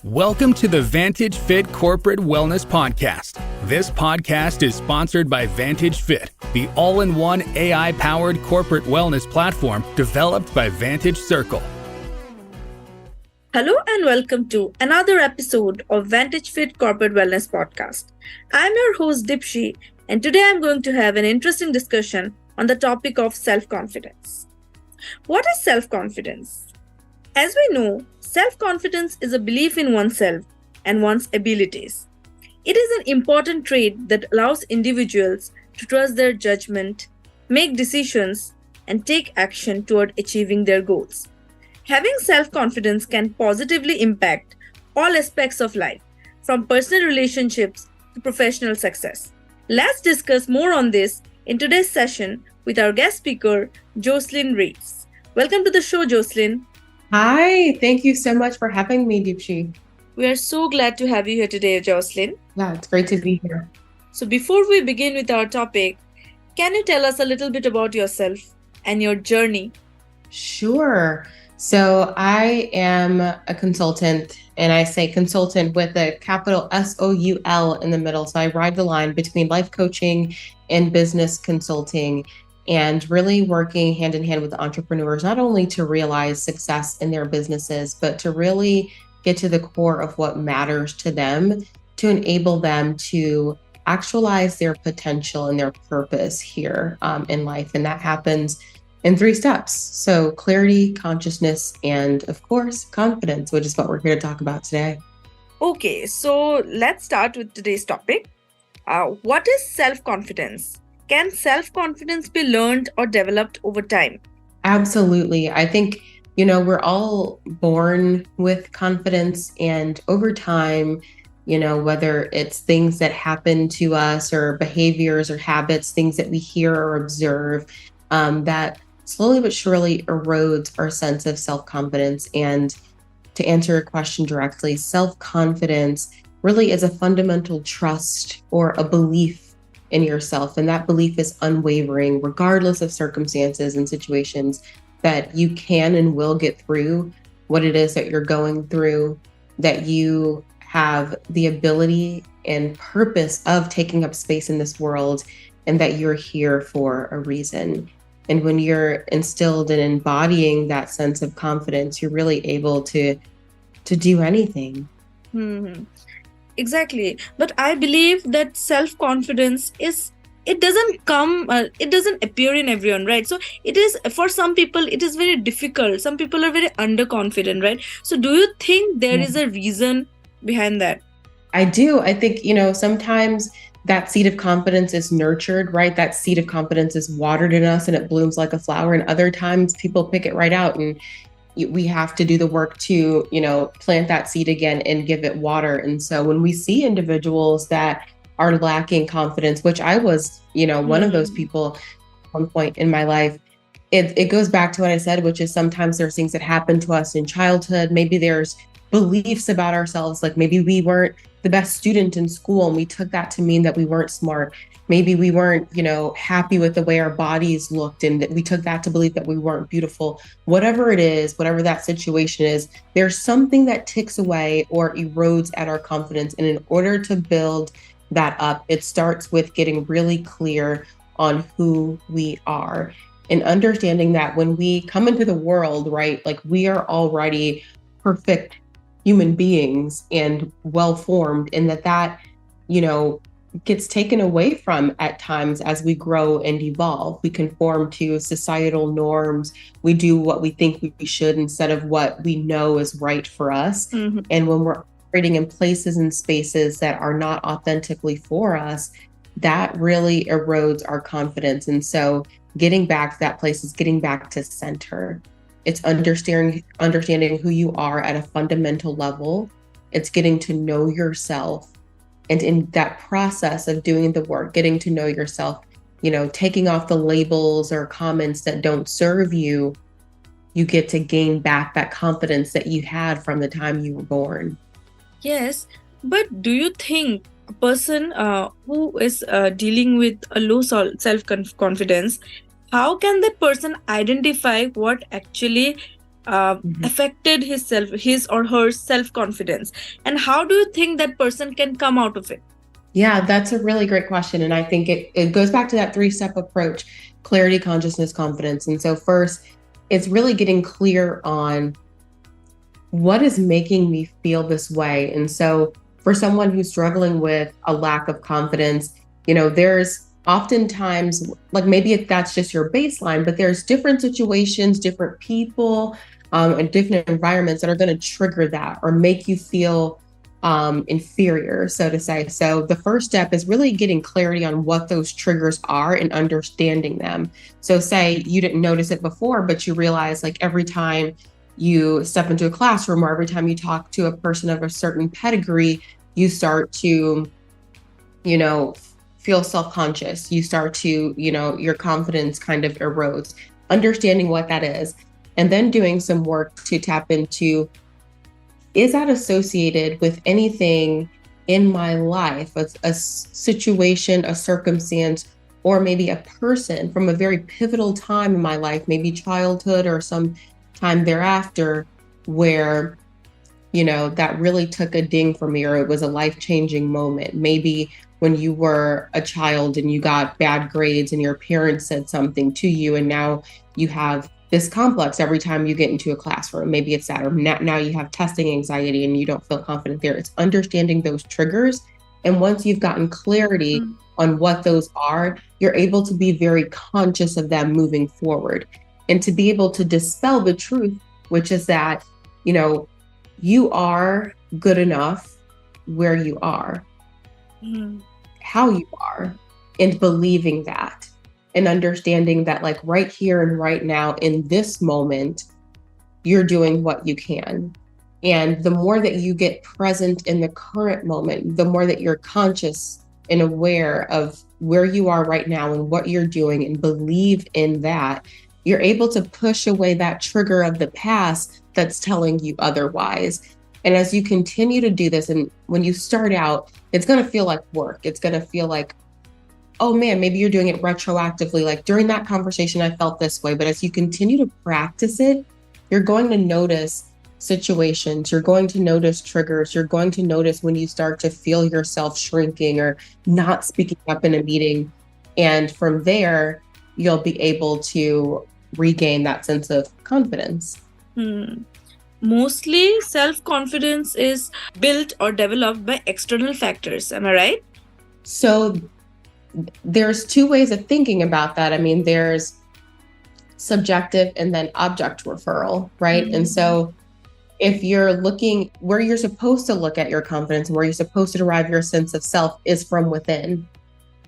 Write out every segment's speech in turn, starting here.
Welcome to the Vantage Fit Corporate Wellness Podcast. This podcast is sponsored by Vantage Fit, the all-in-one AI-powered corporate wellness platform developed by Vantage Circle. Hello and welcome to another episode of Vantage Fit Corporate Wellness Podcast. I'm your host Dipshi, and today I'm going to have an interesting discussion on the topic of self-confidence. What is self-confidence? As we know, self-confidence is a belief in oneself and one's abilities. It is an important trait that allows individuals to trust their judgment, make decisions, and take action toward achieving their goals. Having self-confidence can positively impact all aspects of life, from personal relationships to professional success. Let's discuss more on this in today's session with our guest speaker, Jocelyn Reaves. Welcome to the show, Jocelyn. Hi, thank you so much for having me, Dipshi. We are so glad to have you here today, Jocelyn. Yeah, it's great to be here. So before we begin with our topic, can you tell us a little bit about yourself and your journey? Sure. So I am a consultant, and I say consultant with a capital SOUL in the middle. So I ride the line between life coaching and business consulting, and really working hand in hand with entrepreneurs, not only to realize success in their businesses, but to really get to the core of what matters to them, to enable them to actualize their potential and their purpose here in life. And that happens in 3 steps. So clarity, consciousness, and of course, confidence, which is what we're here to talk about today. Okay, so let's start with today's topic. What is self-confidence? Can self-confidence be learned or developed over time? Absolutely. I think, we're all born with confidence, and over time, whether it's things that happen to us or behaviors or habits, things that we hear or observe, that slowly but surely erodes our sense of self-confidence. And to answer your question directly, self-confidence really is a fundamental trust or a belief in yourself. And that belief is unwavering, regardless of circumstances and situations, that you can and will get through what it is that you're going through, that you have the ability and purpose of taking up space in this world, and that you're here for a reason. And when you're instilled in embodying that sense of confidence, you're really able to do anything. Mm-hmm. Exactly. But I believe that self-confidence it doesn't appear in everyone, right? So it is, for some people, it is very difficult. Some people are very underconfident, right? So do you think there is a reason behind that? I do. I think, sometimes that seed of confidence is nurtured, right? That seed of confidence is watered in us and it blooms like a flower. And other times people pick it right out, and we have to do the work to, plant that seed again and give it water. And so when we see individuals that are lacking confidence, which I was, one of those people at one point in my life, it goes back to what I said, which is sometimes there's things that happen to us in childhood. Maybe there's beliefs about ourselves, like maybe we weren't the best student in school and we took that to mean that we weren't smart. Maybe we weren't, happy with the way our bodies looked, and that we took that to believe that we weren't beautiful. Whatever it is, whatever that situation is, there's something that ticks away or erodes at our confidence. And in order to build that up, it starts with getting really clear on who we are and understanding that when we come into the world, right, like we are already perfect human beings and well-formed, and that, gets taken away from at times as we grow and evolve. We conform to societal norms. We do what we think we should instead of what we know is right for us. Mm-hmm. And when we're operating in places and spaces that are not authentically for us, that really erodes our confidence. And so getting back to that place is getting back to center. It's understanding who you are at a fundamental level. It's getting to know yourself. And in that process of doing the work, getting to know yourself, taking off the labels or comments that don't serve you, you get to gain back that confidence that you had from the time you were born. Yes, but do you think a person who is dealing with a low self-confidence, how can that person identify what actually affected his or her self-confidence, and how do you think that person can come out of it? Yeah, that's a really great question. And I think it goes back to that 3-step approach: clarity, consciousness, confidence. And so first, it's really getting clear on what is making me feel this way. And so for someone who's struggling with a lack of confidence, there's oftentimes, like, maybe that's just your baseline, but there's different situations, different people, and different environments that are going to trigger that or make you feel inferior, so to say. So the first step is really getting clarity on what those triggers are and understanding them. So say you didn't notice it before, but you realize, like, every time you step into a classroom or every time you talk to a person of a certain pedigree, you start to, feel self-conscious. You start to, your confidence kind of erodes. Understanding what that is, and then doing some work to tap into, is that associated with anything in my life, a situation, a circumstance, or maybe a person from a very pivotal time in my life, maybe childhood or some time thereafter, where, that really took a ding for me, or it was a life-changing moment. Maybe when you were a child and you got bad grades and your parents said something to you, and now you have this complex every time you get into a classroom. Maybe it's that, or now you have testing anxiety and you don't feel confident there. It's understanding those triggers. And once you've gotten clarity on what those are, you're able to be very conscious of them moving forward, and to be able to dispel the truth, which is that, you are good enough where you are, how you are, and believing that. And understanding that, like, right here and right now in this moment, you're doing what you can. And the more that you get present in the current moment, the more that you're conscious and aware of where you are right now and what you're doing, and believe in that, you're able to push away that trigger of the past that's telling you otherwise. And as you continue to do this, and when you start out, it's going to feel like work. It's going to feel like, oh man, maybe you're doing it retroactively. Like, during that conversation, I felt this way. But as you continue to practice it, you're going to notice situations, you're going to notice triggers, you're going to notice when you start to feel yourself shrinking or not speaking up in a meeting. And from there, you'll be able to regain that sense of confidence. Mostly self-confidence is built or developed by external factors. Am I right? So there's 2 ways of thinking about that. I mean, there's subjective and then object referral, right? And so if you're looking where you're supposed to look at your confidence and where you're supposed to derive your sense of self is from within.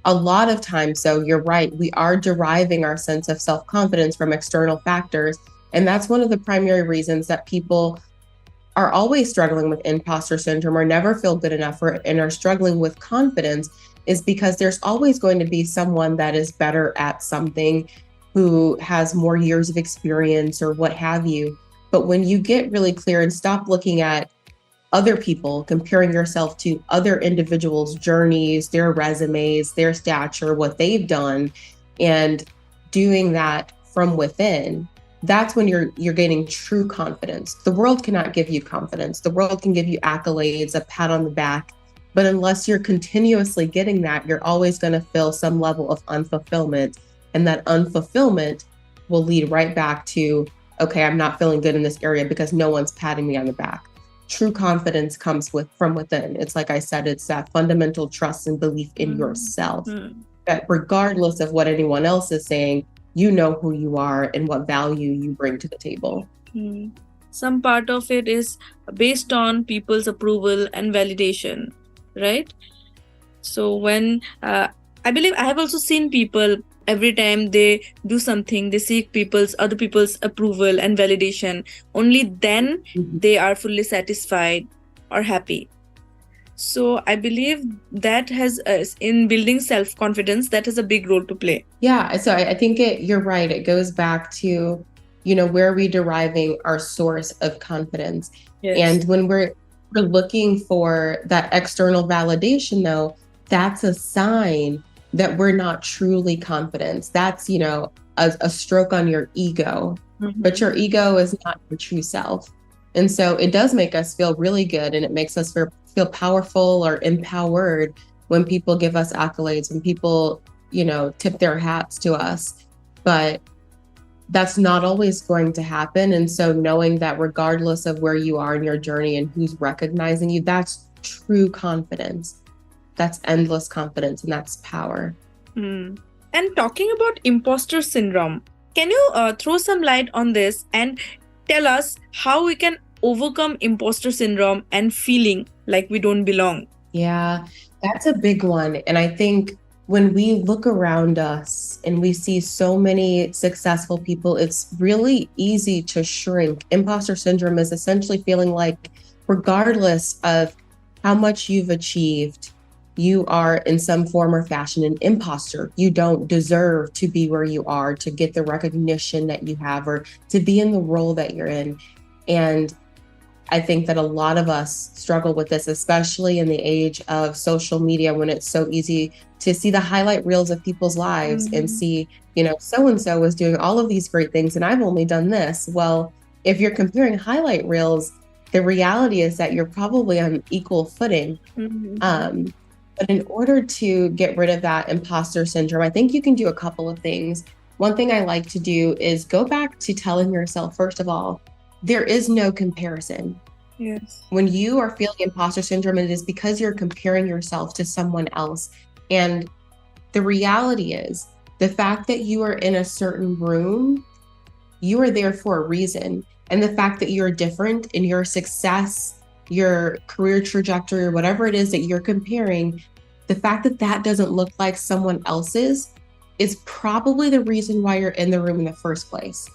A lot of times, so you're right, we are deriving our sense of self-confidence from external factors. And that's one of the primary reasons that people are always struggling with imposter syndrome or never feel good enough and are struggling with confidence, is because there's always going to be someone that is better at something, who has more years of experience or what have you. But when you get really clear and stop looking at other people, comparing yourself to other individuals' journeys, their resumes, their stature, what they've done, and doing that from within, that's when you're gaining true confidence. The world cannot give you confidence. The world can give you accolades, a pat on the back, but unless you're continuously getting that, you're always going to feel some level of unfulfillment. And that unfulfillment will lead right back to, okay, I'm not feeling good in this area because no one's patting me on the back. True confidence comes from within. It's like I said, it's that fundamental trust and belief in yourself, that regardless of what anyone else is saying, you know who you are and what value you bring to the table. Some part of it is based on people's approval and validation, right? So when I believe I have also seen people, every time they do something, they seek other people's approval and validation. Only then they are fully satisfied or happy. So I believe that has, in building self-confidence, that has a big role to play. Yeah, so I think you're right. It goes back to, where are we deriving our source of confidence? Yes. And when we're looking for that external validation, though, that's a sign that we're not truly confident. That's, a stroke on your ego. but your ego is not your true self. And so it does make us feel really good, and it makes us feel powerful or empowered when people give us accolades, when people, tip their hats to us. But that's not always going to happen. And so knowing that regardless of where you are in your journey and who's recognizing you, that's true confidence. That's endless confidence, and that's power. And talking about imposter syndrome, can you throw some light on this and tell us how we can overcome imposter syndrome and feeling like we don't belong? Yeah, that's a big one. And I think when we look around us and we see so many successful people, it's really easy to shrink. Imposter syndrome is essentially feeling like, regardless of how much you've achieved, you are in some form or fashion an imposter. You don't deserve to be where you are, to get the recognition that you have, or to be in the role that you're in. And I think that a lot of us struggle with this, especially in the age of social media, when it's so easy to see the highlight reels of people's lives and see, so-and-so was doing all of these great things and I've only done this. Well, if you're comparing highlight reels, the reality is that you're probably on equal footing. But in order to get rid of that imposter syndrome, I think you can do a couple of things. One thing I like to do is go back to telling yourself, first of all, there is no comparison. Yes. When you are feeling imposter syndrome, it is because you're comparing yourself to someone else. And the reality is, the fact that you are in a certain room, you are there for a reason. And the fact that you're different in your success, your career trajectory, or whatever it is that you're comparing, the fact that that doesn't look like someone else's is probably the reason why you're in the room in the first place.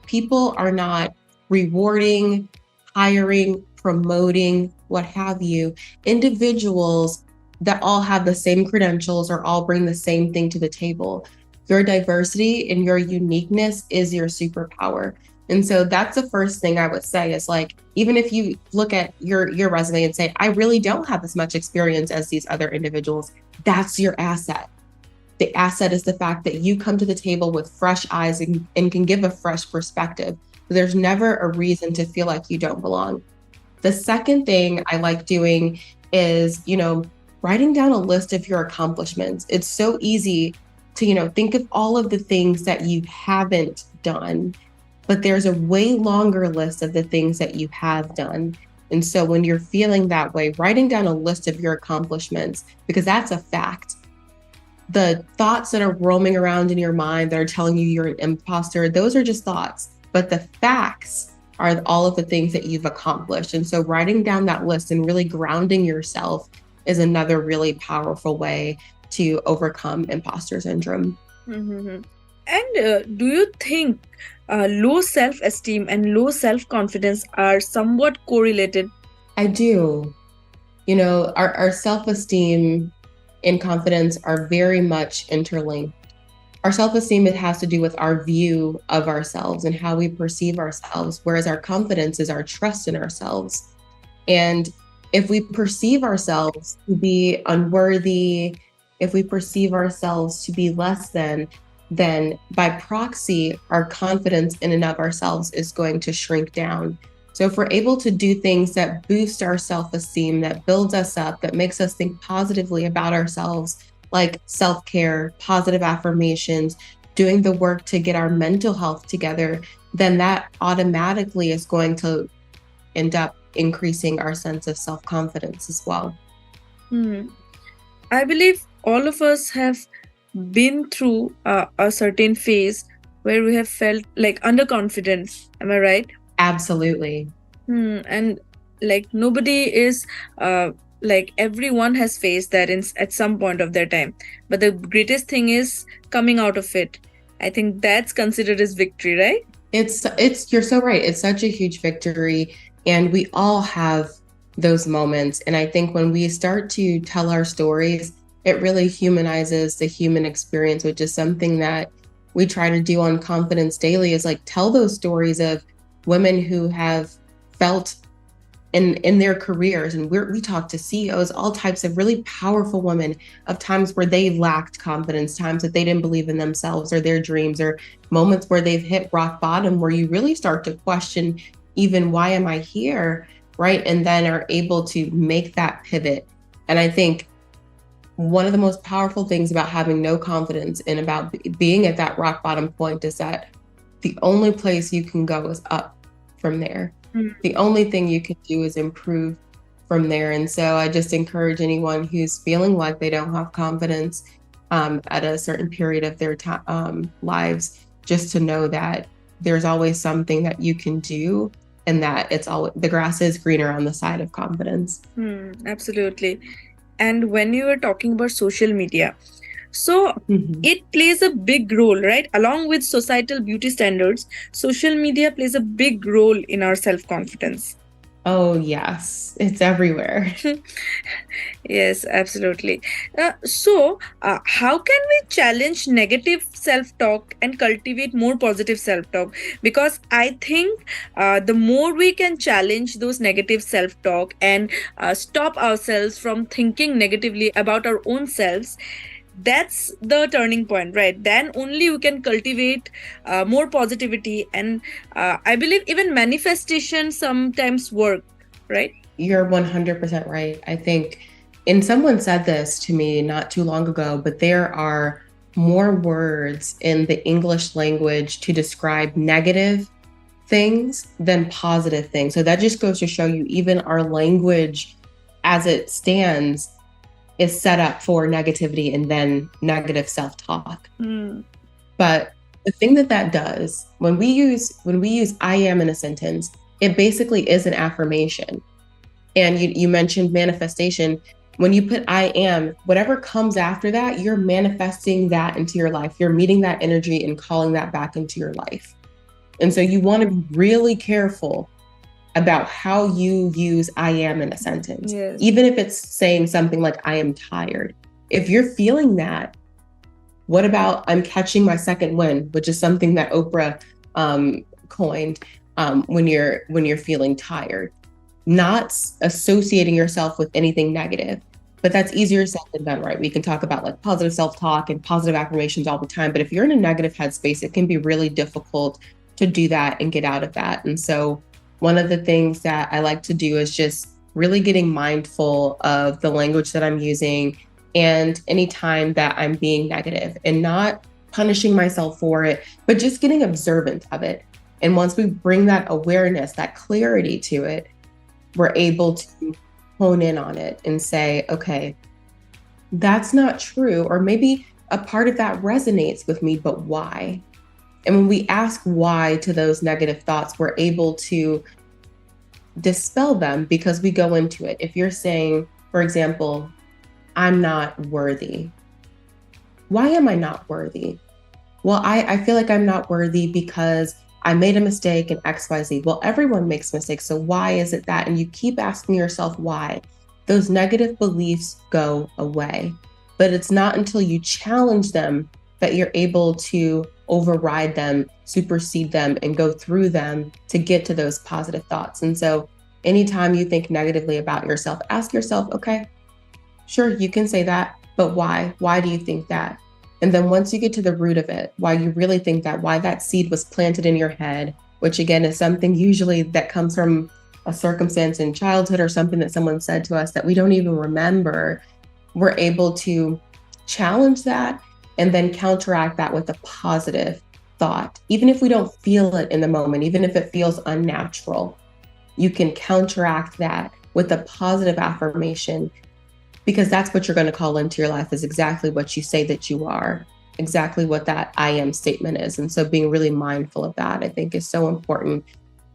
People are not rewarding, hiring, promoting, what have you, individuals that all have the same credentials or all bring the same thing to the table. Your diversity and your uniqueness is your superpower. And so that's the first thing I would say is, like, even if you look at your resume and say, I really don't have as much experience as these other individuals, that's your asset. The asset is the fact that you come to the table with fresh eyes and can give a fresh perspective. There's never a reason to feel like you don't belong. The second thing I like doing is, writing down a list of your accomplishments. It's so easy to, think of all of the things that you haven't done, but there's a way longer list of the things that you have done. And so when you're feeling that way, writing down a list of your accomplishments, because that's a fact. The thoughts that are roaming around in your mind that are telling you you're an imposter, those are just thoughts. But the facts are all of the things that you've accomplished. And so writing down that list and really grounding yourself is another really powerful way to overcome imposter syndrome. And do you think low self-esteem and low self-confidence are somewhat correlated? I do. Our self-esteem and confidence are very much interlinked. Our self-esteem, it has to do with our view of ourselves and how we perceive ourselves, whereas our confidence is our trust in ourselves. And if we perceive ourselves to be unworthy, if we perceive ourselves to be less than, then by proxy, our confidence in and of ourselves is going to shrink down. So if we're able to do things that boost our self-esteem, that builds us up, that makes us think positively about ourselves, like self-care, positive affirmations, doing the work to get our mental health together, then that automatically is going to end up increasing our sense of self-confidence as well. I believe all of us have been through a certain phase where we have felt like underconfident. Am I right? Absolutely. And like nobody is like everyone has faced that at some point of their time. But the greatest thing is coming out of it. I think that's considered as victory, right? It's you're so right. It's such a huge victory. And we all have those moments. And I think when we start to tell our stories, it really humanizes the human experience, which is something that we try to do on Confidence Daily, is like tell those stories of women who have felt in their careers. And we talk to CEOs, all types of really powerful women, of times where they lacked confidence, times that they didn't believe in themselves or their dreams, or moments where they've hit rock bottom, where you really start to question even, why am I here? Right. And then are able to make that pivot. And I think one of the most powerful things about having no confidence and about being at that rock bottom point is that the only place you can go is up from there. The only thing you can do is improve from there. And so I just encourage anyone who's feeling like they don't have confidence at a certain period of their lives, just to know that there's always something that you can do, and that the grass is greener on the side of confidence. Absolutely. And when you were talking about social media, so it plays a big role, right? Along with societal beauty standards, social media plays a big role in our self-confidence. Oh, yes. It's everywhere. Yes, absolutely. So, how can we challenge negative self-talk and cultivate more positive self-talk? Because I think the more we can challenge those negative self-talk and stop ourselves from thinking negatively about our own selves, that's the turning point, right? Then only we can cultivate more positivity. And I believe even manifestation sometimes work, right? You're 100% right. I think, and someone said this to me not too long ago, but there are more words in the English language to describe negative things than positive things. So that just goes to show you, even our language as it stands is set up for negativity and then negative self-talk. But the thing that does, when we use I am in a sentence, it basically is an affirmation. And you mentioned manifestation. When you put I am, whatever comes after that, you're manifesting that into your life. You're meeting that energy and calling that back into your life. And so you want to be really careful about how you use I am in a sentence. Yes. Even if it's saying something like I am tired. If you're feeling that, what about I'm catching my second wind, which is something that Oprah coined when you're feeling tired. Not associating yourself with anything negative. But that's easier said than done, right? We can talk about like positive self-talk and positive affirmations all the time. But if you're in a negative headspace, it can be really difficult to do that and get out of that. And so one of the things that I like to do is just really getting mindful of the language that I'm using, and anytime that I'm being negative, and not punishing myself for it, but just getting observant of it. And once we bring that awareness, that clarity to it, we're able to hone in on it and say, okay, that's not true. Or maybe a part of that resonates with me, but why? And when we ask why to those negative thoughts, we're able to dispel them because we go into it. If you're saying, for example, I'm not worthy. Why am I not worthy? Well, I feel like I'm not worthy because I made a mistake in XYZ. Well, everyone makes mistakes. So why is it that? And you keep asking yourself why. Those negative beliefs go away. But it's not until you challenge them that you're able to override them, supersede them, and go through them to get to those positive thoughts. And so anytime you think negatively about yourself, ask yourself, okay, sure, you can say that, but why? Why do you think that? And then once you get to the root of it, why you really think that, why that seed was planted in your head, which again is something usually that comes from a circumstance in childhood or something that someone said to us that we don't even remember, we're able to challenge that and then counteract that with a positive thought. Even if we don't feel it in the moment, even if it feels unnatural, you can counteract that with a positive affirmation, because that's what you're going to call into your life, is exactly what you say that you are, exactly what that I am statement is. And so being really mindful of that, I think, is so important,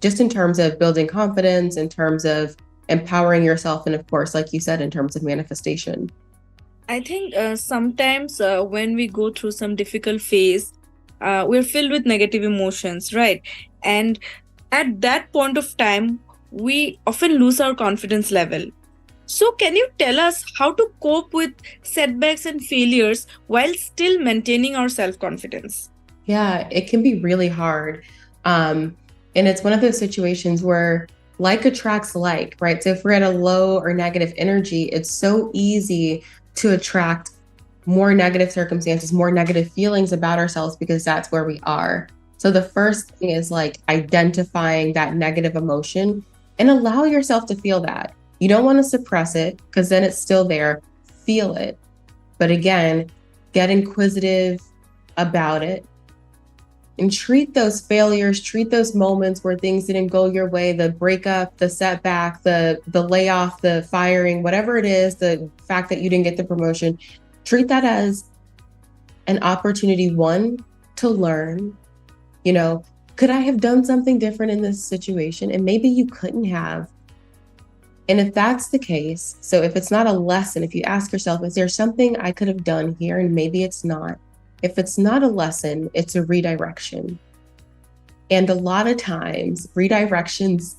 just in terms of building confidence, in terms of empowering yourself, and of course, like you said, in terms of manifestation. I think sometimes when we go through some difficult phase, we're filled with negative emotions, right? And at that point of time, we often lose our confidence level. So can you tell us how to cope with setbacks and failures while still maintaining our self-confidence? Yeah, it can be really hard. And it's one of those situations where like attracts like, right? So if we're at a low or negative energy, it's so easy to attract more negative circumstances, more negative feelings about ourselves because that's where we are. So the first thing is like identifying that negative emotion and allow yourself to feel that. You don't want to suppress it because then it's still there. Feel it. But again, get inquisitive about it and treat those failures, treat those moments where things didn't go your way, the breakup, the setback, the layoff, the firing, whatever it is, the fact that you didn't get the promotion, treat that as an opportunity, one, to learn. You know, could I have done something different in this situation? And maybe you couldn't have. And if that's the case, so if it's not a lesson, if you ask yourself, is there something I could have done here? And maybe it's not. If it's not a lesson, it's a redirection. And a lot of times redirections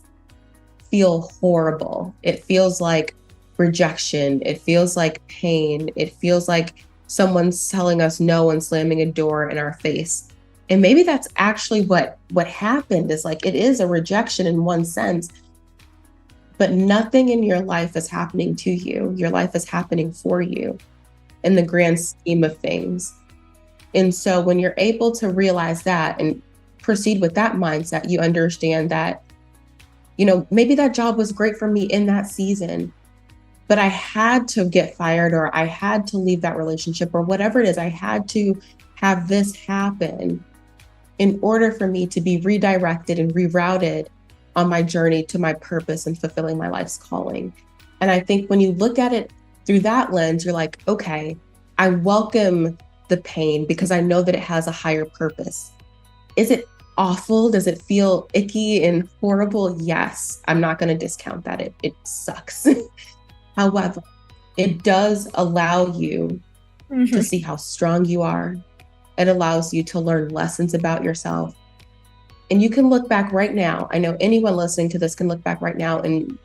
feel horrible. It feels like rejection. It feels like pain. It feels like someone's telling us no and slamming a door in our face. And maybe that's actually what happened, is like, it is a rejection in one sense, but nothing in your life is happening to you. Your life is happening for you in the grand scheme of things. And so when you're able to realize that and proceed with that mindset, you understand that, you know, maybe that job was great for me in that season, but I had to get fired, or I had to leave that relationship, or whatever it is. I had to have this happen in order for me to be redirected and rerouted on my journey to my purpose and fulfilling my life's calling. And I think when you look at it through that lens, you're like, okay, I welcome the pain because I know that it has a higher purpose. Is it awful? Does it feel icky and horrible? Yes, I'm not going to discount that. It sucks. However, it does allow you to see how strong you are. It allows you to learn lessons about yourself. And you can look back right now. I know anyone listening to this can look back right now and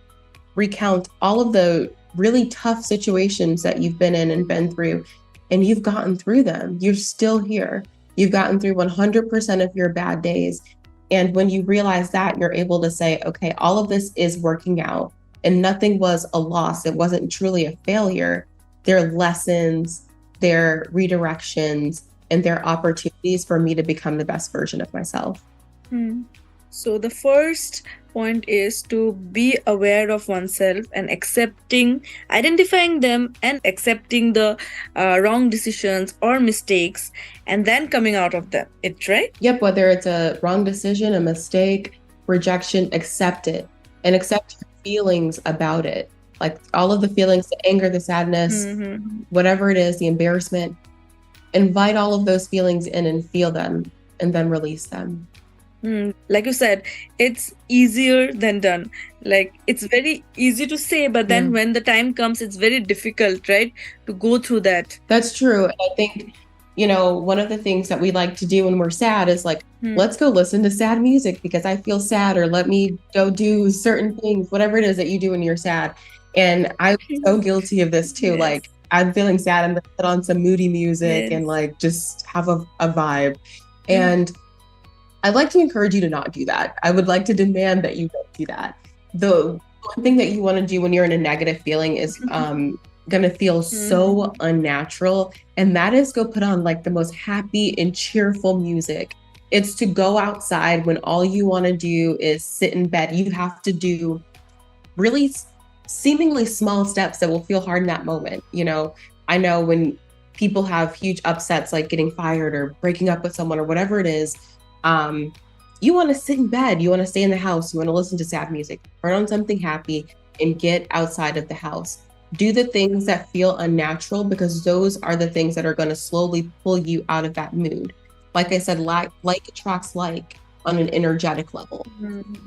recount all of the really tough situations that you've been in and been through, and you've gotten through them. You're still here. You've gotten through 100% of your bad days. And when you realize that, you're able to say, okay, all of this is working out and nothing was a loss. It wasn't truly a failure. They're lessons, they're redirections, and they're opportunities for me to become the best version of myself. So the first point is to be aware of oneself and identifying them and accepting the wrong decisions or mistakes, and then coming out of them. Right? Yep. Whether it's a wrong decision, a mistake, rejection, accept it and accept your feelings about it. Like all of the feelings, the anger, the sadness, whatever it is, the embarrassment, invite all of those feelings in and feel them and then release them. Like you said, it's easier than done. Like it's very easy to say, but then when the time comes, it's very difficult, right? To go through that. That's true. And I think, you know, one of the things that we like to do when we're sad is like, let's go listen to sad music because I feel sad, or let me go do certain things, whatever it is that you do when you're sad. And I'm so guilty of this too. Yes. Like I'm feeling sad, I'm gonna put on some moody music and like just have a vibe. And I'd like to encourage you to not do that. I would like to demand that you don't do that. The one thing that you want to do when you're in a negative feeling is going to feel so unnatural. And that is go put on like the most happy and cheerful music. It's to go outside when all you want to do is sit in bed. You have to do really seemingly small steps that will feel hard in that moment. You know, I know when people have huge upsets, like getting fired or breaking up with someone or whatever it is, you want to sit in bed, you want to stay in the house, you want to listen to sad music, turn on something happy and get outside of the house. Do the things that feel unnatural because those are the things that are going to slowly pull you out of that mood. Like I said, like attracts like on an energetic level.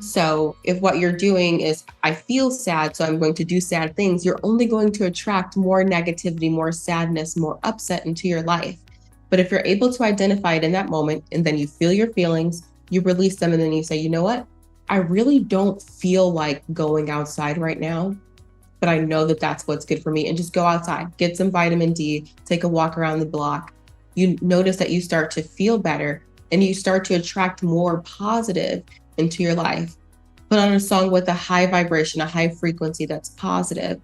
So if what you're doing is, I feel sad, so I'm going to do sad things, you're only going to attract more negativity, more sadness, more upset into your life. But if you're able to identify it in that moment, and then you feel your feelings, you release them, and then you say, you know what? I really don't feel like going outside right now, but I know that that's what's good for me. And just go outside, get some vitamin D, take a walk around the block. You notice that you start to feel better and you start to attract more positive into your life. put on a song with a high vibration, a high frequency that's positive.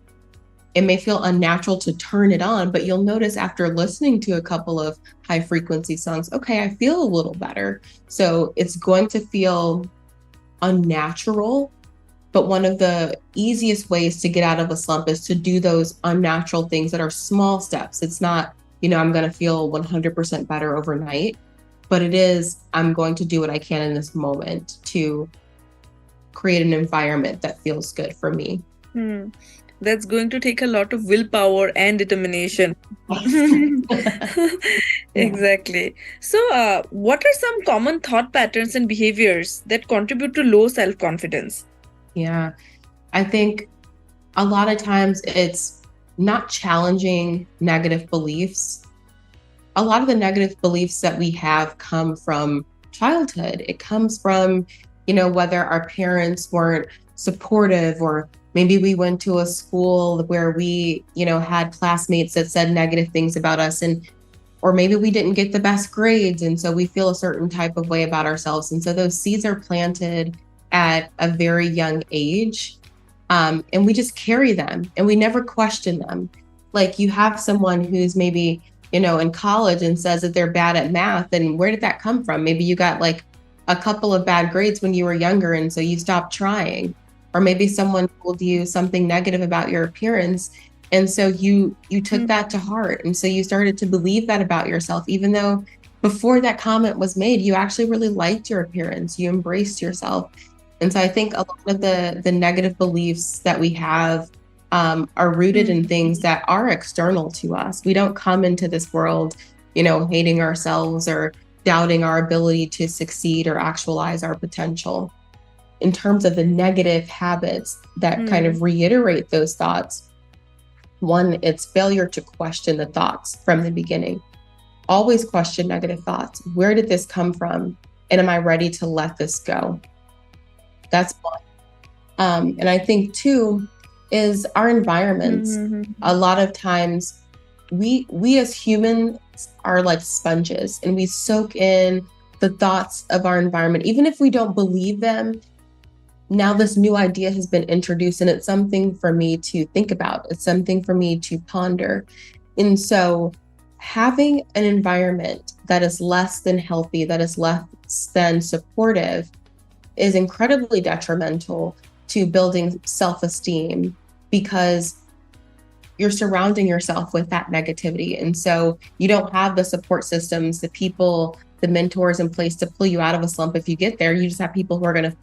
It may feel unnatural to turn it on, but you'll notice after listening to a couple of high frequency songs, okay, I feel a little better. So it's going to feel unnatural, but one of the easiest ways to get out of a slump is to do those unnatural things that are small steps. It's not, I'm going to feel 100% better overnight, but it is, I'm going to do what I can in this moment to create an environment that feels good for me. That's going to take a lot of willpower and determination. Exactly. So, what are some common thought patterns and behaviors that contribute to low self-confidence? Yeah, I think a lot of times it's not challenging negative beliefs. A lot of the negative beliefs that we have come from childhood. It comes from, whether our parents weren't supportive, or maybe we went to a school where we, had classmates that said negative things about us, or maybe we didn't get the best grades. And so we feel a certain type of way about ourselves. And so those seeds are planted at a very young age. And we just carry them and we never question them. Like you have someone who's maybe, in college and says that they're bad at math. And where did that come from? Maybe you got like a couple of bad grades when you were younger, and so you stopped trying. Or maybe someone told you something negative about your appearance, and so you took that to heart. And so you started to believe that about yourself, even though before that comment was made, you actually really liked your appearance. You embraced yourself. And so I think a lot of the negative beliefs that we have are rooted in things that are external to us. We don't come into this world, hating ourselves or doubting our ability to succeed or actualize our potential. In terms of the negative habits that kind of reiterate those thoughts, one, it's failure to question the thoughts from the beginning. Always question negative thoughts. Where did this come from? And am I ready to let this go? That's one. And I think two is our environments. A lot of times we as humans are like sponges, and we soak in the thoughts of our environment. Even if we don't believe them, now this new idea has been introduced, and it's something for me to think about. It's something for me to ponder. And so having an environment that is less than healthy, that is less than supportive, is incredibly detrimental to building self-esteem, because you're surrounding yourself with that negativity. And so you don't have the support systems, the people, the mentors in place to pull you out of a slump. If you get there, you just have people who are going to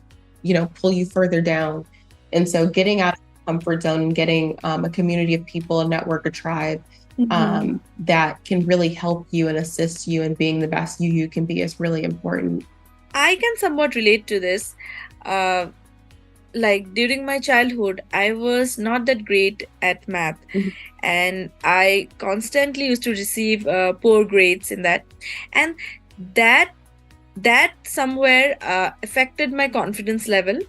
pull you further down. And so getting out of the comfort zone and getting a community of people, a network, a tribe that can really help you and assist you in being the best you can be is really important. I can somewhat relate to this. Like during my childhood, I was not that great at math, and I constantly used to receive poor grades in that. And that somewhere affected my confidence level.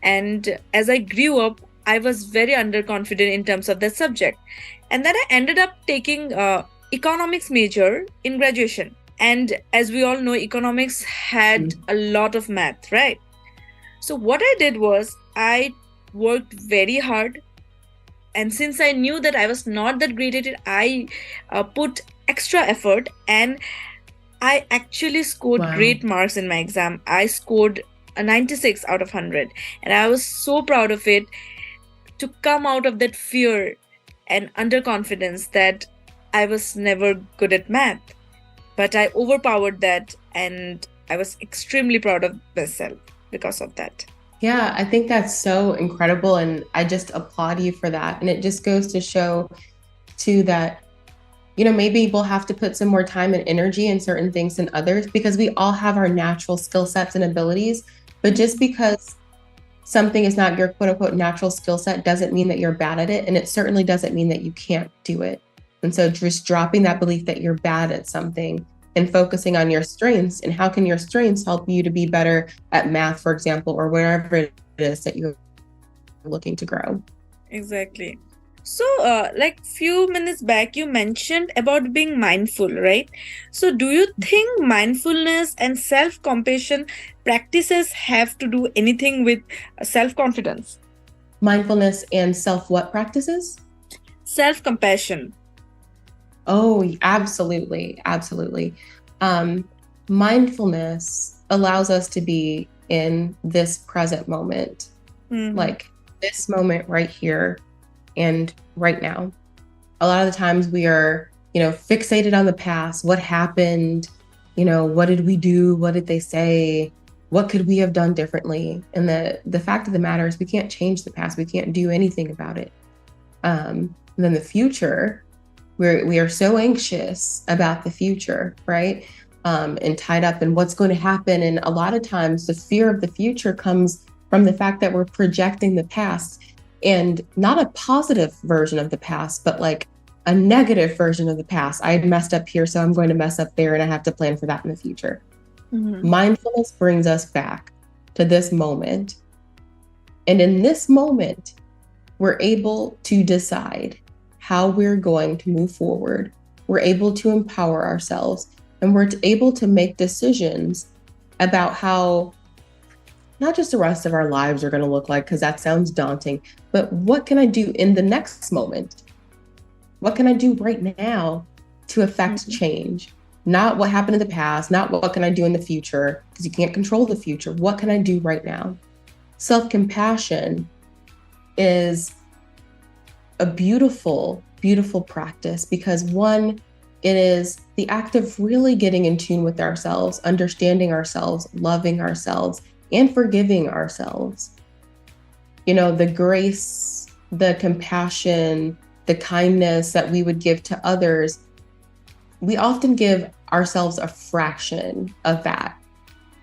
And as I grew up, I was very underconfident in terms of that subject. And then I ended up taking economics major in graduation. And as we all know, economics had a lot of math, right? So what I did was I worked very hard. And since I knew that I was not that great at it, I put extra effort, and I actually scored great marks in my exam. I scored a 96 out of 100. And I was so proud of it, to come out of that fear and underconfidence that I was never good at math. But I overpowered that, and I was extremely proud of myself because of that. Yeah, I think that's so incredible. And I just applaud you for that. And it just goes to show too that, maybe we'll have to put some more time and energy in certain things than others, because we all have our natural skill sets and abilities. But just because something is not your quote unquote natural skill set doesn't mean that you're bad at it. And it certainly doesn't mean that you can't do it. And so just dropping that belief that you're bad at something and focusing on your strengths, and how can your strengths help you to be better at math, for example, or wherever it is that you're looking to grow. Exactly. So, like few minutes back, you mentioned about being mindful, right? So, do you think mindfulness and self-compassion practices have to do anything with self-confidence? Mindfulness and self what practices? Self-compassion. Oh, absolutely. Absolutely. Um, Mindfulness allows us to be in this present moment, Mm-hmm. like this moment right here and right now. A lot of the times we are, fixated on the past. What happened? What did we do? What did they say? What could we have done differently? And the fact of the matter is we can't change the past. We can't do anything about it. And then the future, we are so anxious about the future, right? And tied up in what's going to happen. And a lot of times the fear of the future comes from the fact that we're projecting the past, and not a positive version of the past, but like a negative version of the past. I messed up here, so I'm going to mess up there, and I have to plan for that in the future. Mm-hmm. Mindfulness brings us back to this moment. And in this moment, we're able to decide how we're going to move forward. We're able to empower ourselves, and we're able to make decisions about how not just the rest of our lives are going to look like, because that sounds daunting, but what can I do in the next moment? What can I do right now to affect change? Not what happened in the past, not what can I do in the future, because you can't control the future. What can I do right now? Self-compassion is a beautiful, beautiful practice because one, it is the act of really getting in tune with ourselves, understanding ourselves, loving ourselves, and forgiving ourselves. The grace, the compassion, the kindness that we would give to others, we often give ourselves a fraction of that.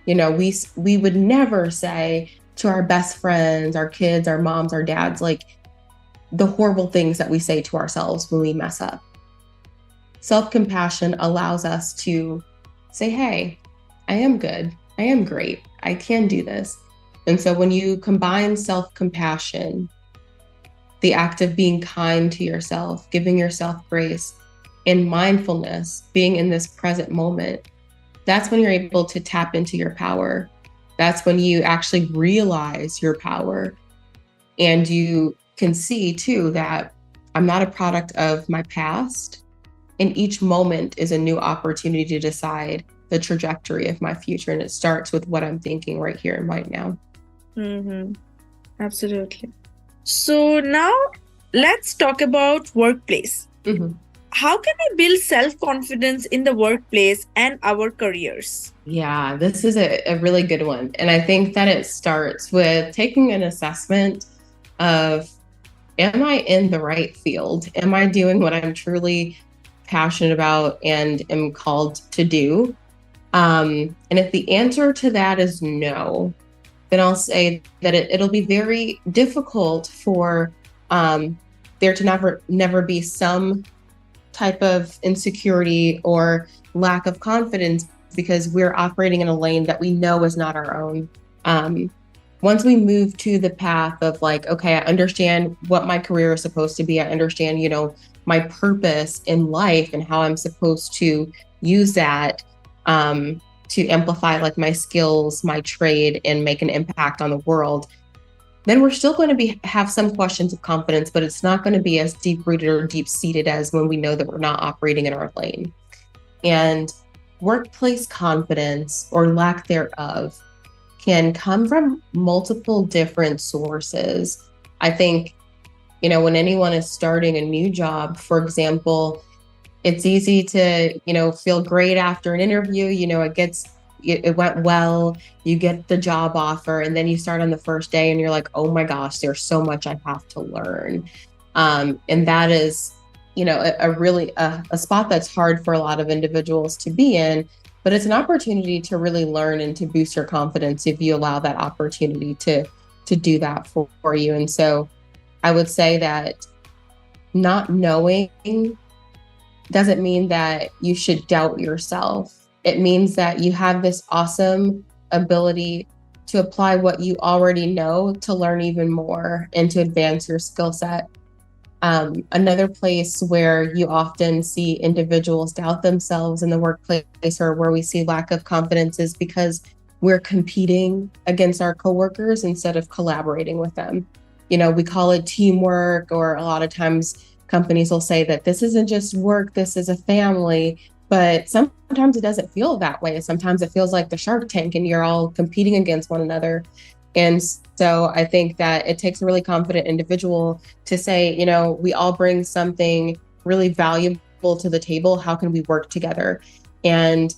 We would never say to our best friends, our kids, our moms, our dads, like the horrible things that we say to ourselves when we mess up. Self-compassion allows us to say, hey, I am good. I am great. I can do this. And so when you combine self-compassion, the act of being kind to yourself, giving yourself grace, and mindfulness, being in this present moment, that's when you're able to tap into your power. That's when you actually realize your power. And you can see too that I'm not a product of my past. And each moment is a new opportunity to decide the trajectory of my future. And it starts with what I'm thinking right here and right now. Mm-hmm. Absolutely. So now let's talk about workplace. Mm-hmm. How can I build self-confidence in the workplace and our careers? Yeah, this is a really good one. And I think that it starts with taking an assessment of, am I in the right field? Am I doing what I'm truly passionate about and am called to do? And if the answer to that is no, then I'll say that it'll be very difficult for there to never be some type of insecurity or lack of confidence, because we're operating in a lane that we know is not our own. Once we move to the path of like, okay, I understand what my career is supposed to be. I understand, my purpose in life and how I'm supposed to use that to amplify like my skills, my trade, and make an impact on the world. Then we're still going to have some questions of confidence, but it's not going to be as deep-rooted or deep-seated as when we know that we're not operating in our lane. And workplace confidence or lack thereof can come from multiple different sources. I think, when anyone is starting a new job, for example, it's easy to, feel great after an interview, it went well, you get the job offer, and then you start on the first day and you're like, oh my gosh, there's so much I have to learn. And that is, a spot that's hard for a lot of individuals to be in, but it's an opportunity to really learn and to boost your confidence if you allow that opportunity to do that for you. And so I would say that not knowing doesn't mean that you should doubt yourself. It means that you have this awesome ability to apply what you already know to learn even more and to advance your skill set. Another place where you often see individuals doubt themselves in the workplace, or where we see lack of confidence, is because we're competing against our coworkers instead of collaborating with them. We call it teamwork, or a lot of times companies will say that this isn't just work, this is a family. But sometimes it doesn't feel that way. Sometimes it feels like the Shark Tank and you're all competing against one another. And so I think that it takes a really confident individual to say, we all bring something really valuable to the table. How can we work together? And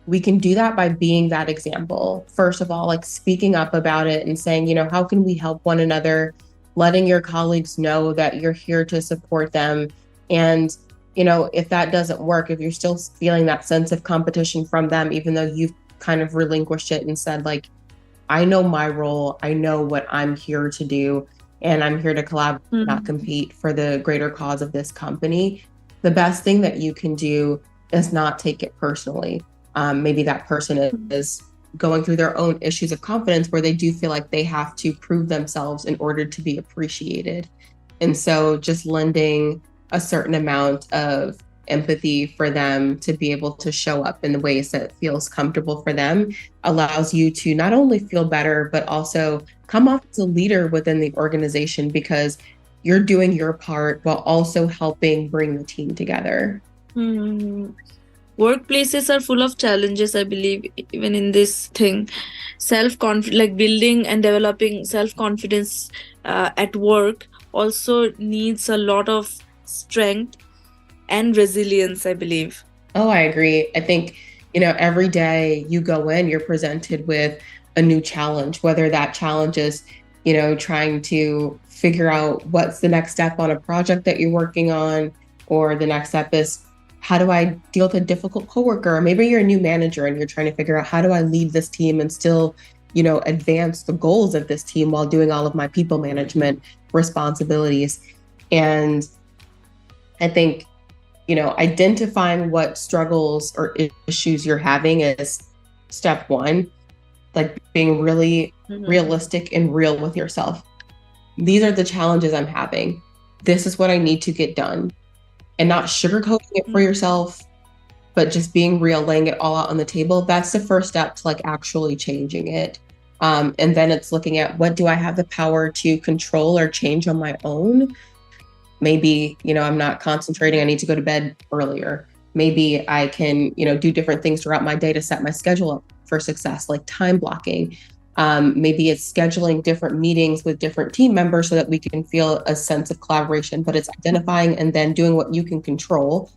we can do that by being that example. First of all, like speaking up about it and saying, how can we help one another? Letting your colleagues know that you're here to support them. And, if that doesn't work, if you're still feeling that sense of competition from them, even though you've kind of relinquished it and said, like, I know my role, I know what I'm here to do, and I'm here to collaborate, not compete for the greater cause of this company. The best thing that you can do is not take it personally. Maybe that person is going through their own issues of confidence where they do feel like they have to prove themselves in order to be appreciated. And so just lending a certain amount of empathy for them to be able to show up in the ways that feels comfortable for them allows you to not only feel better, but also come off as a leader within the organization, because you're doing your part while also helping bring the team together. Workplaces are full of challenges, I believe, even in this thing. Like building and developing self-confidence at work also needs a lot of strength and resilience, I believe. Oh, I agree. I think, every day you go in, you're presented with a new challenge, whether that challenge is, trying to figure out what's the next step on a project that you're working on, or the next step is, how do I deal with a difficult coworker? Or maybe you're a new manager and you're trying to figure out, how do I lead this team and still, advance the goals of this team while doing all of my people management responsibilities. And I think, identifying what struggles or issues you're having is step one, like being really realistic and real with yourself. These are the challenges I'm having. This is what I need to get done. And not sugarcoating it for yourself, but just being real, laying it all out on the table. That's the first step to like actually changing it. And then it's looking at, what do I have the power to control or change on my own? Maybe, I'm not concentrating. I need to go to bed earlier. Maybe I can, do different things throughout my day to set my schedule up for success, like time blocking. Maybe it's scheduling different meetings with different team members so that we can feel a sense of collaboration, but it's identifying and then doing what you can control.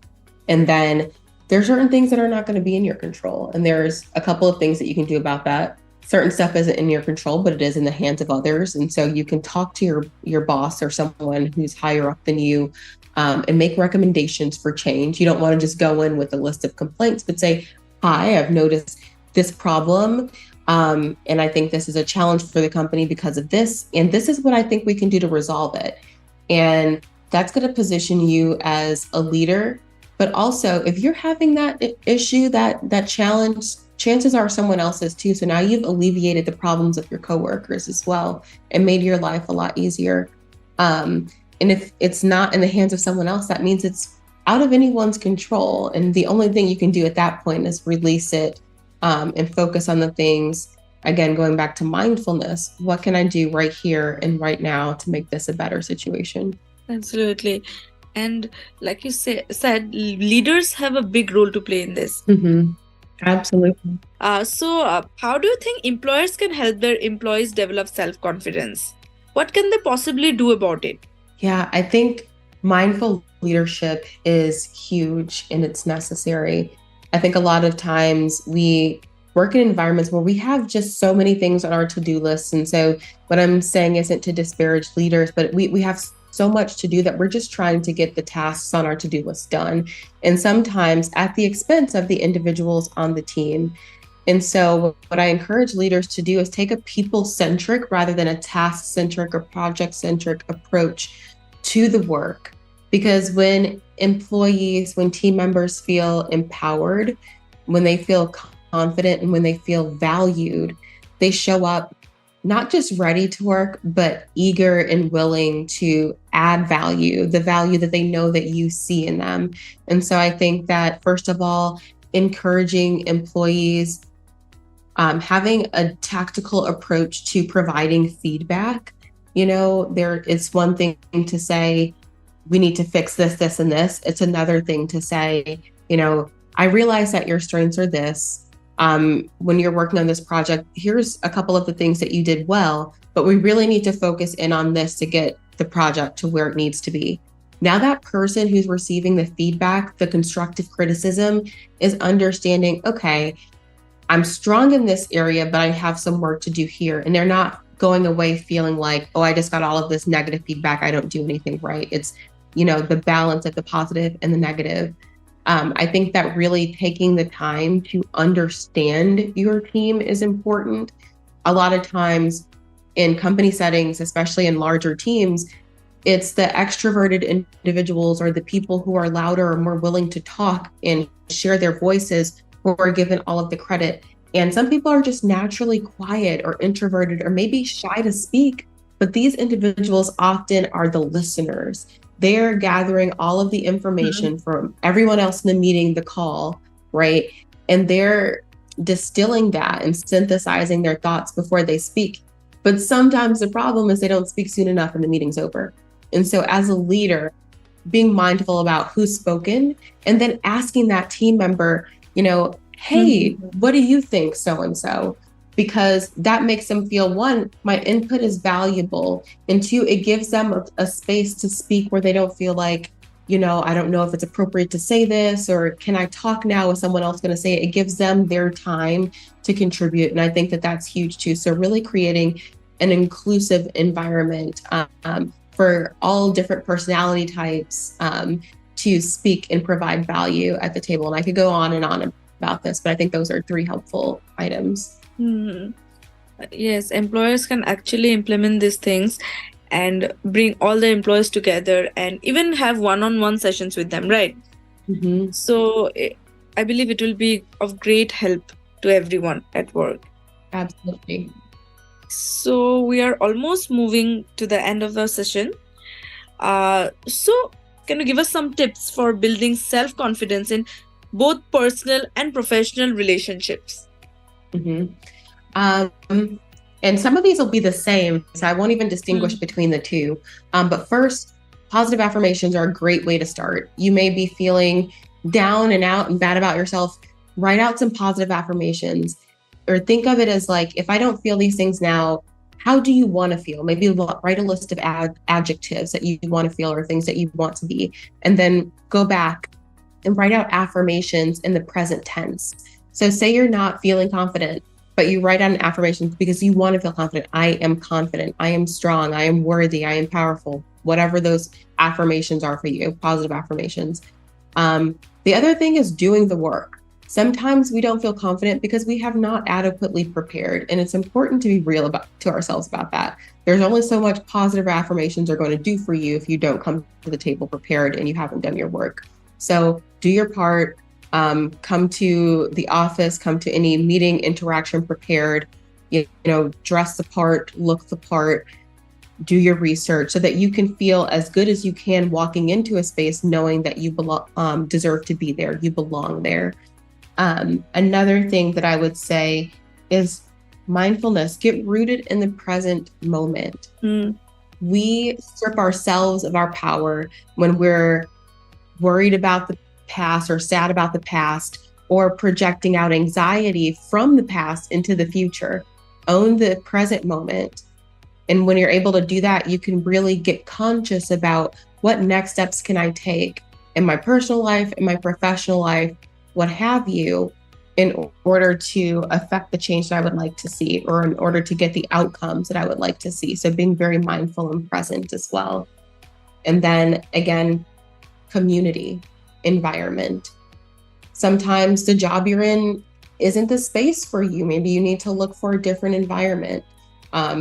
And then there's certain things that are not going to be in your control. And there's a couple of things that you can do about that. Certain stuff isn't in your control, but it is in the hands of others. And so you can talk to your boss or someone who's higher up than you, and make recommendations for change. You don't want to just go in with a list of complaints, but say, hi, I've noticed this problem. And I think this is a challenge for the company because of this. And this is what I think we can do to resolve it. And that's going to position you as a leader. But also, if you're having that issue, that challenge, chances are someone else is too. So now you've alleviated the problems of your coworkers as well and made your life a lot easier. And if it's not in the hands of someone else, that means it's out of anyone's control. And the only thing you can do at that point is release it, and focus on the things, again, going back to mindfulness. What can I do right here and right now to make this a better situation? Absolutely. And like you said, leaders have a big role to play in this. Absolutely. So how do you think employers can help their employees develop self-confidence? What can they possibly do about it? Yeah, I think mindful leadership is huge and it's necessary. I think a lot of times we work in environments where we have just so many things on our to-do lists. And so what I'm saying isn't to disparage leaders, but we have so much to do that we're just trying to get the tasks on our to-do list done. And sometimes at the expense of the individuals on the team. And so what I encourage leaders to do is take a people-centric rather than a task-centric or project-centric approach to the work. Because when team members feel empowered, when they feel confident and when they feel valued, they show up not just ready to work, but eager and willing to add value, the value that they know that you see in them. And so I think that, first of all, encouraging employees, having a tactical approach to providing feedback. It's one thing to say, we need to fix this, this, and this. It's another thing to say, I realize that your strengths are this. When you're working on this project, here's a couple of the things that you did well, but we really need to focus in on this to get the project to where it needs to be. Now that person who's receiving the feedback, the constructive criticism, is understanding, okay, I'm strong in this area, but I have some work to do here. And they're not going away feeling like, oh, I just got all of this negative feedback, I don't do anything right. It's, the balance of the positive and the negative. I think that really taking the time to understand your team is important. A lot of times in company settings, especially in larger teams, it's the extroverted individuals or the people who are louder or more willing to talk and share their voices who are given all of the credit. And some people are just naturally quiet or introverted or maybe shy to speak, but these individuals often are the listeners. They're gathering all of the information from everyone else in the meeting, the call, right? And they're distilling that and synthesizing their thoughts before they speak. But sometimes the problem is they don't speak soon enough and the meeting's over. And so as a leader, being mindful about who's spoken and then asking that team member, hey, what do you think so-and-so? Because that makes them feel, one, my input is valuable. And two, it gives them a space to speak where they don't feel like, I don't know if it's appropriate to say this, or can I talk now? Is someone else going to say it? It gives them their time to contribute. And I think that that's huge too. So really creating an inclusive environment for all different personality types to speak and provide value at the table. And I could go on and on about this, but I think those are 3 helpful items. Yes, employers can actually implement these things and bring all the employees together and even have one-on-one sessions with them, right? So I believe it will be of great help to everyone at work. Absolutely. So we are almost moving to the end of the session. So can you give us some tips for building self-confidence in both personal and professional relationships? And some of these will be the same, so I won't even distinguish between the two. But first, positive affirmations are a great way to start. You may be feeling down and out and bad about yourself. Write out some positive affirmations, or think of it as like, if I don't feel these things now, how do you want to feel? Maybe write a list of adjectives that you want to feel or things that you want to be, and then go back and write out affirmations in the present tense. So say you're not feeling confident, but you write out an affirmation because you want to feel confident. I am confident. I am strong. I am worthy. I am powerful. Whatever those affirmations are for you, positive affirmations. The other thing is doing the work. Sometimes we don't feel confident because we have not adequately prepared. And it's important to be real to ourselves about that. There's only so much positive affirmations are going to do for you if you don't come to the table prepared and you haven't done your work. So do your part. Come to the office, come to any meeting interaction prepared, dress the part, look the part, do your research so that you can feel as good as you can walking into a space knowing that you deserve to be there, you belong there. Another thing that I would say is mindfulness. Get rooted in the present moment. We strip ourselves of our power when we're worried about the past or sad about the past or projecting out anxiety from the past into the future. Own the present moment. And when you're able to do that, you can really get conscious about what next steps can I take in my personal life, in my professional life, what have you, in order to affect the change that I would like to see or in order to get the outcomes that I would like to see. So being very mindful and present as well. And then again, community. Environment. Sometimes the job you're in isn't the space for you. Maybe you need to look for a different environment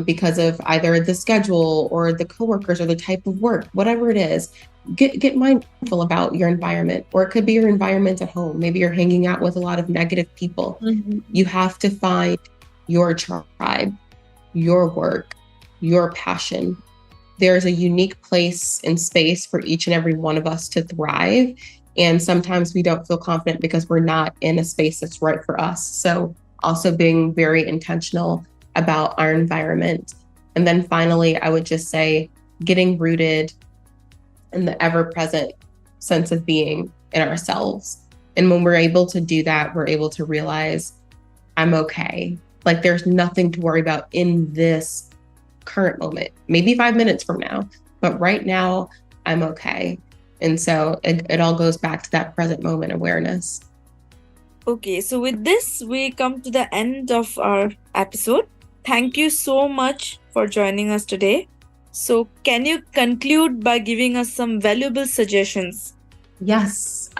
because of either the schedule or the coworkers or the type of work, whatever it is. Get mindful about your environment, or it could be your environment at home. Maybe you're hanging out with a lot of negative people. You have to find your tribe. your work, your passion. There's a unique place and space for each and every one of us to thrive. And sometimes we don't feel confident because we're not in a space that's right for us. So also being very intentional about our environment. And then finally, I would just say getting rooted in the ever-present sense of being in ourselves. And when we're able to do that, we're able to realize I'm okay. Like there's nothing to worry about in this current moment, maybe 5 minutes from now, but right now I'm okay. And so it all goes back to that present moment awareness. Okay, so with this, we come to the end of our episode. Thank you so much for joining us today. So can you conclude by giving us some valuable suggestions? Yes.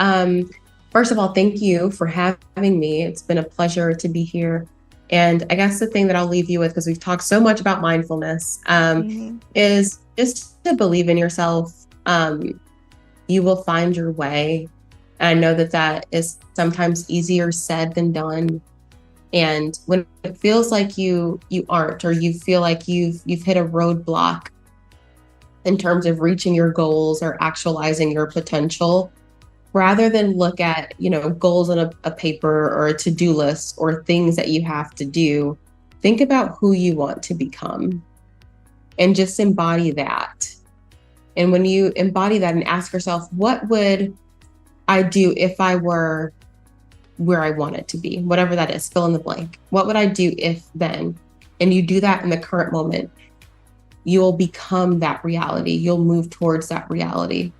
First of all, thank you for having me. It's been a pleasure to be here. And I guess the thing that I'll leave you with, because we've talked so much about mindfulness, is just to believe in yourself. You will find your way. And I know that is sometimes easier said than done. And when it feels like you aren't, or you feel like you've hit a roadblock in terms of reaching your goals or actualizing your potential, rather than look at, goals on a paper or a to-do list or things that you have to do, think about who you want to become and just embody that. And when you embody that and ask yourself, what would I do if I were where I wanted to be? Whatever that is, fill in the blank. What would I do if then? And you do that in the current moment, you'll become that reality. You'll move towards that reality.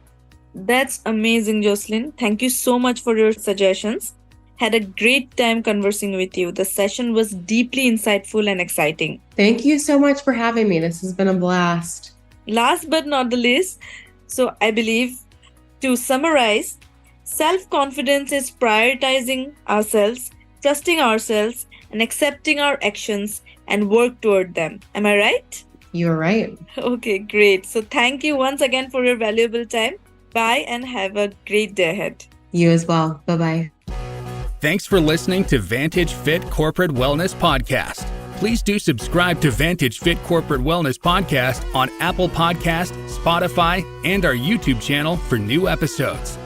That's amazing, Jocelyn. Thank you so much for your suggestions. Had a great time conversing with you. The session was deeply insightful and exciting. Thank you so much for having me. This has been a blast. Last but not the least, so I believe to summarize, self-confidence is prioritizing ourselves, trusting ourselves, and accepting our actions and work toward them. Am I right? You're right. Okay, great. So thank you once again for your valuable time. Bye and have a great day ahead. You as well. Bye-bye. Thanks for listening to Vantage Fit Corporate Wellness Podcast. Please do subscribe to Vantage Fit Corporate Wellness Podcast on Apple Podcast, Spotify, and our YouTube channel for new episodes.